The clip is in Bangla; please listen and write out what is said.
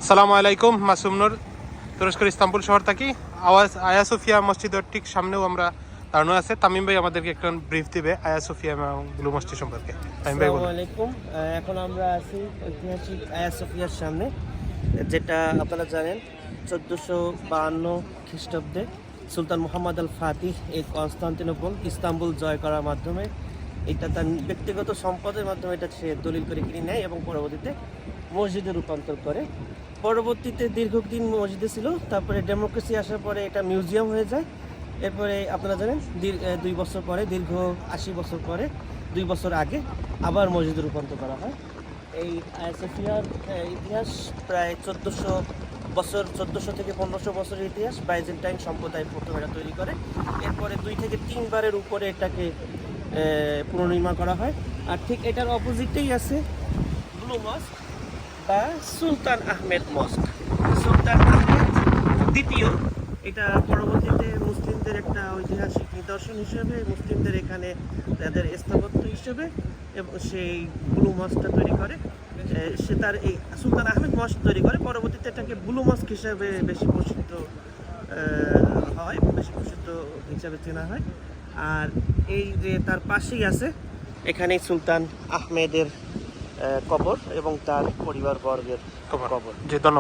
আসসালামু আলাইকুম, মাসুম নূর তুরস্কের ইস্তাম্বুল শহর থাকি। আয়া সোফিয়া মসজিদের ঠিক সামনেও আমরা দাঁড়ানো আছে। তামিম ভাই আমাদেরকে একটু ব্রিফ দিবে আয়া সোফিয়া এবং ব্লু মসজিদ সম্পর্কে। তামিম ভাই আসসালামু বলুন। আলাইকুম। এখন আমরা আছি ঐতিহাসিক আয়া সোফিয়ার সামনে, যেটা আপনারা জানেন 1452 খ্রিস্টাব্দে সুলতান মুহাম্মদ আল ফাতিহ এই কনস্টান্টিনোপল ইস্তাম্বুল জয় করার মাধ্যমে এটা তার ব্যক্তিগত সম্পদের মাধ্যমে এটা সে দলিল করে কিনে নেয় এবং পরবর্তীতে মসজিদে রূপান্তর করে। পরবর্তীতে দীর্ঘদিন মসজিদে ছিল, তারপরে ডেমোক্রেসি আসার পরে এটা মিউজিয়াম হয়ে যায়। এরপরে আপনারা জানেন 2 বছর পরে, দীর্ঘ 80 বছর পরে, 2 বছর আগে আবার মসজিদে রূপান্তর করা হয়। এই আয়া সোফিয়ার ইতিহাস প্রায় 1400 থেকে 1500 বছরের ইতিহাস। বাইজেন্টাইন সম্প্রদায় প্রথম এটা তৈরি করে, এরপরে 2 থেকে 3 বারের উপরে এটাকে পুনর্নির্মাণ করা হয়। আর ঠিক এটার অপোজিটেই আছে ব্লু মস্ক বা সুলতান আহমেদ মস্ক। সুলতান আহমেদ দ্বিতীয়, এটা পরবর্তীতে মুসলিমদের একটা ঐতিহাসিক নিদর্শন হিসেবে, মুসলিমদের এখানে তাদের স্থাপত্য হিসেবে এবং সেই ব্লু মস্কটা তৈরি করে। সে তার এই সুলতান আহমেদ মস্ক তৈরি করে, পরবর্তীতে এটাকে ব্লু মস্ক হিসেবে বেশি প্রসিদ্ধ হয়, বেশি প্রসিদ্ধ হিসাবে চেনা হয়। আর এই যে তার পাশেই আছে, এখানেই সুলতান আহমেদের কবর এবং তার পরিবারবর্গের কবর। জি, ধন্যবাদ।